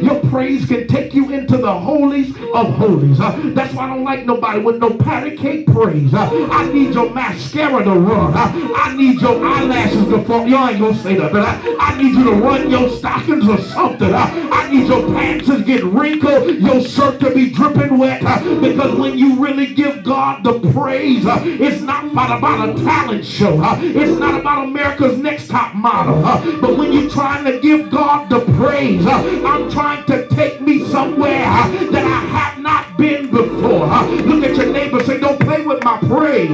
Your praise can take you into the holies of holies. That's why I don't like nobody with no patty cake praise. I need your mascara to run. I need your eyelashes to fall. Y'all ain't gonna say that, but I need you to run your stockings or something. I need your pants to get wrinkled, your shirt to be dripping wet, because when you really give God the praise, it's not about a talent show. It's not about America's Next Top Model. But when you're trying to give God the praise, I'm trying to take me somewhere that I have not been before. Look at your neighbor and say, don't play with my praise.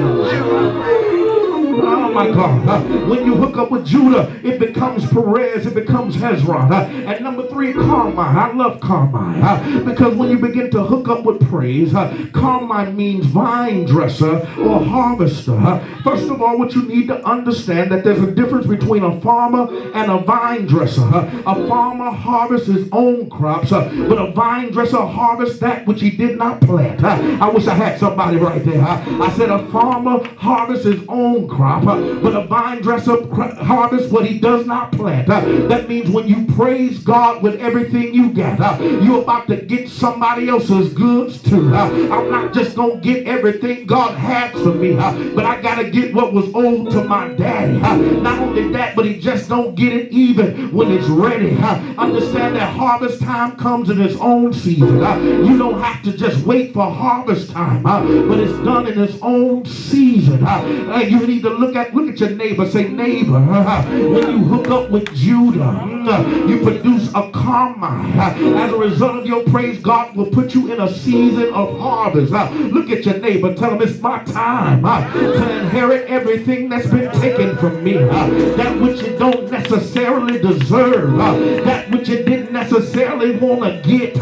Oh my God. When you hook up with Judah, it becomes Perez, it becomes Hezron. And number 3, Carmine. I love Carmine. Because when you begin to hook up with praise, Carmine means vine dresser or harvester. First of all, what you need to understand that there's a difference between a farmer and a vine dresser. A farmer harvests his own crops, but a vine dresser harvests that which he did not plant. I wish I had somebody right there. I said a farmer harvests his own crop, but a vine dresser harvests what he does not plant. That means when you praise God with everything you got, you're about to get somebody else's goods too. I'm not just going to get everything God had for me, but I got to get what was owed to my daddy. Not only that, but he just don't get it even when it's ready. Understand that harvest time comes in its own season. You don't have to just wait for harvest time, but it's done in its own season. You need to look at your neighbor. Say, neighbor, when you hook up with Judah, you produce a Carmine. As a result of your praise, God will put you in a season of harvest. Look at your neighbor. Tell him it's my time to inherit everything that's been taken from me. That which you don't necessarily deserve. That which you didn't necessarily want to get.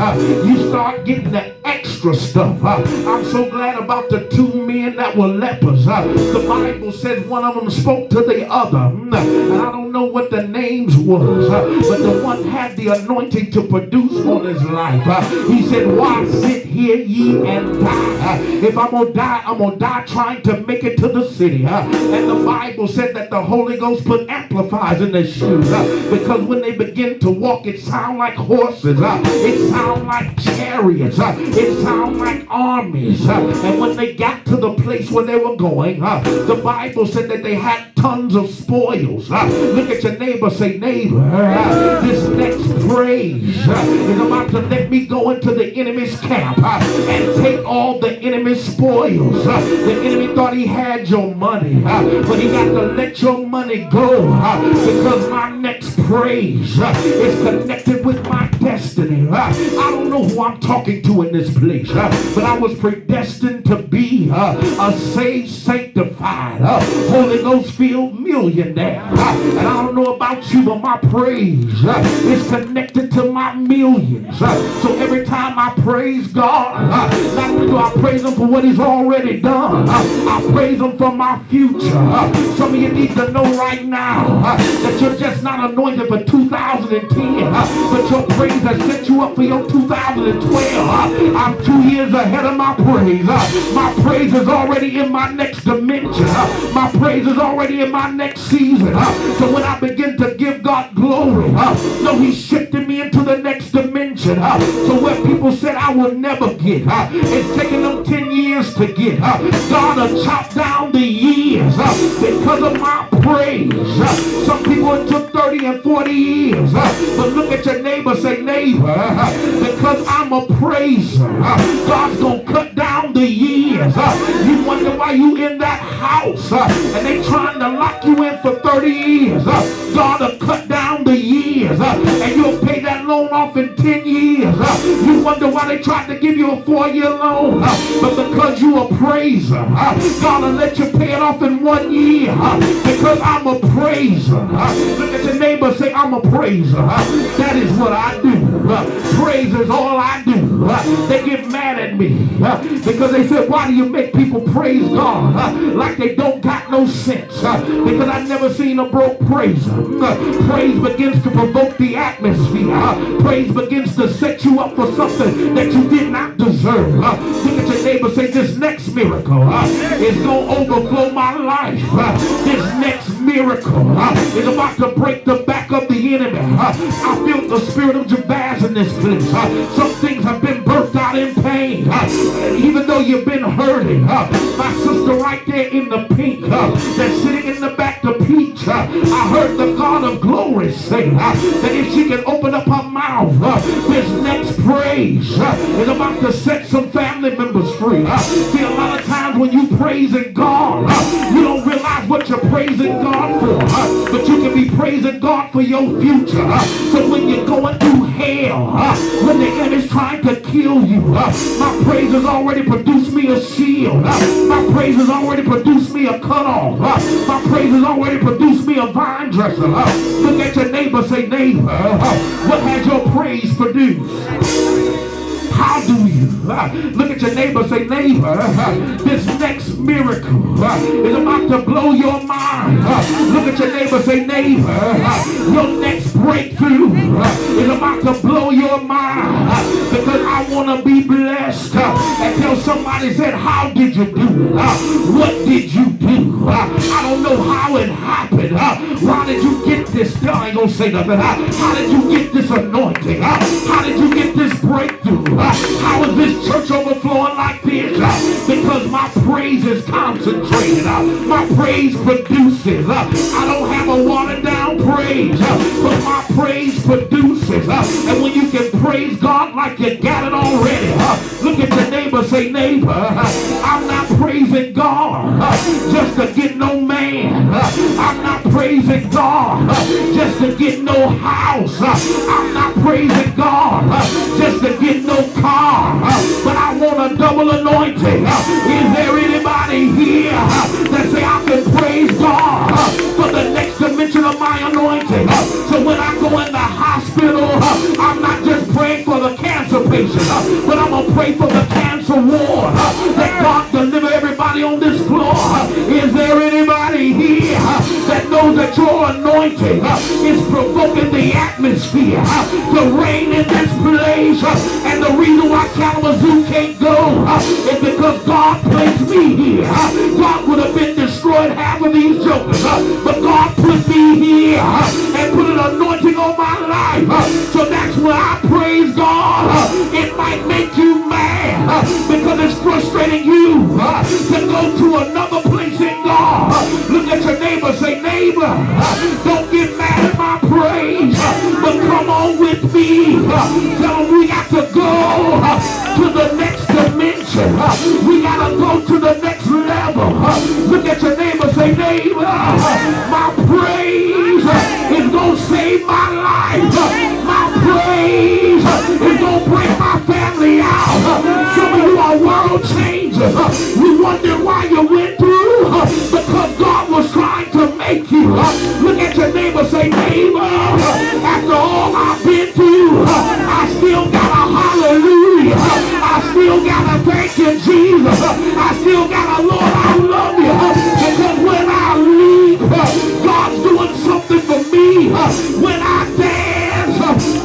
You start getting the extra stuff. I'm so glad about the 2 men that were lepers. The Bible says one of them spoke to the other. And I don't know what the names was, but the one had the anointing to produce on his life. He said, why sit here ye and die? If I'm going to die trying to make it to the city. And the Bible said that the Holy Ghost put amplifiers in their shoes, because when they begin to walk, it sounds like horses. It sounds like chariots. It sounds like armies. And when they got to the place where they were going, the Bible said that they had tons of spoils. Look at your neighbor. Say, neighbor, this next praise is about to let me go into the enemy's camp and take all the enemy's spoils. The enemy thought he had your money, but he got to let your money go, because my next praise is connected with my destiny. I don't know who I'm talking to in this place, but I was predestined to be a saved, sanctified, Holy Ghost filled millionaire. And I don't know about you, but my praise is connected to my millions. So every time I praise God, not only do I praise him for what he's already done, I praise him for my future. Some of you need to know right now that you're just not anointed for 2010, but your praise has set you up for your 2012. I'm 2 years ahead of my praise. My praise is already in my next dimension. My praise is already in my next season. So when I begin to give God glory, no, he's shifting me into the next dimension. So where people said I will never get, it's taking them 10 years to get. God will chop down the years because of my praise. Some people it took 30 and 40 years. But look at your neighbor. Say, neighbor, because I'm a praiser, God's going to cut down the years. You wonder why you in that house and they trying to lock you in for 30 years. God will cut down the years and you'll pay that loan off in 10 years. You wonder why they tried to give you a 4-year loan, but because you a praiser, God will let you pay it off in 1 year, because I'm a praiser. Look at your neighbor. Say, I'm a praiser. That is what I do. Praise is all I do. They get mad at me because they said, why do you make people praise God like they don't got no sense? Because I've never seen a broke praiser. Praise begins to provoke the atmosphere. Praise begins to set you up for something that you did not deserve. Look at your neighbor. Say, this next miracle is going to overflow my life. This next miracle miracle is about to break the back of the enemy. I feel the spirit of Jabaz in this place. Some things have been birthed out in pain. Even though you've been hurting. My sister right there in the pink that's sitting in the back, the peach. I heard the God of glory say that if she can open up her mouth, this next praise is about to set some family members free. See, a lot of times when you praising God, you don't realize what you're praising God for. But you can be praising God for your future. So when you're going through hell, when the enemy's trying to kill you, my praise has already produced me a shield. My praise has already produced me a cutoff. My praise has already produced me a vine dresser. Look at your neighbor, say, neighbor, what has your praise produced? How do you? Look at your neighbor, say, neighbor, this next miracle is about to blow your mind. Look at your neighbor, say, neighbor, your next breakthrough is about to blow your mind. Because I want to be blessed. And tell somebody, said, how did you do it? What did you do? I don't know how it happened. Why did you get this? I ain't gonna say nothing. How did you get this anointing? How did you get this breakthrough? How is this church overflowing like this? Because my praise is concentrated. My praise produces. I don't have a watered down praise, but my praise produces. And when you can praise God like you got it already, look at your neighbor, say, neighbor, I'm not praising God just to get no man. I'm not praising God just to get no house. I'm not praising God just to get no car. But I want a double anointing. Is there anybody here that say I can praise God for the next dimension of my anointing? So when I go in the hospital, I'm not just praying for the cancer patient, but I'm going to pray for the cancer ward. That God deliver everybody on this floor. Is there anybody here that knows that your anointing is provoking the atmosphere to reign in this place? And the reason why Kalamazoo can't go is because God placed me here. God would have been destroyed half of these jokers, but God put me here and put an anointing on my life. So that's why I praise God. It might make you mad because it's frustrating you to go to another place in God. Look at your neighbor, say, neighbor, don't get mad at my praise, but come on with me. Tell them we got to go to the next dimension. We got to go to the next level. Look at your neighbor, say, neighbor, my praise is going to save my life. My praise is going to bring my family out. Some of you are world changers. You wonder why you went through, because God was trying to make you. Look at your neighbor, say, neighbor, after all I've been through, I still got a hallelujah. I still got a thank you, Jesus. I still got a Lord, I love you. Because when I leave, God's doing something for me. When I dance,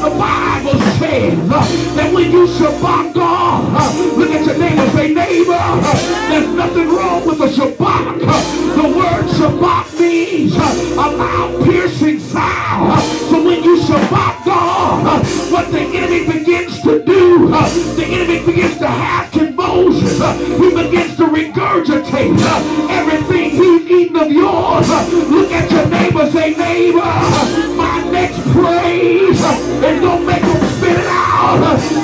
the Bible says that when you Shabbat God, look at your neighbor, say, neighbor, there's nothing wrong with a Shabbat. The word Shabbat means a loud piercing sound. So when you Shabbat God, what the enemy begins to do, the enemy begins to have convulsions. He begins to regurgitate everything he's eaten of yours. Look at your neighbor, say, neighbor, my next praise is going to make them spit it out.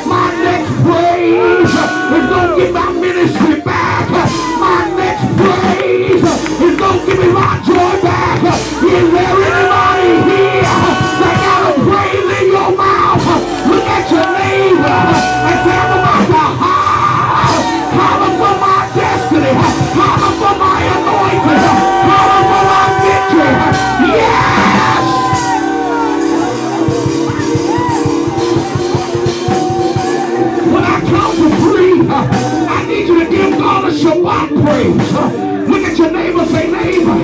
My next praise is going to get my ministry back. My next praise is going to give me my joy back. Is there anybody here that got a praise in your mouth? Look at your neighbor and say, I'm about to holler for my destiny, holler for my anointing, holler for my victory. Yes! When I count to three, I need you to give God a Shabbat praise. Look at your neighbor, say, neighbor,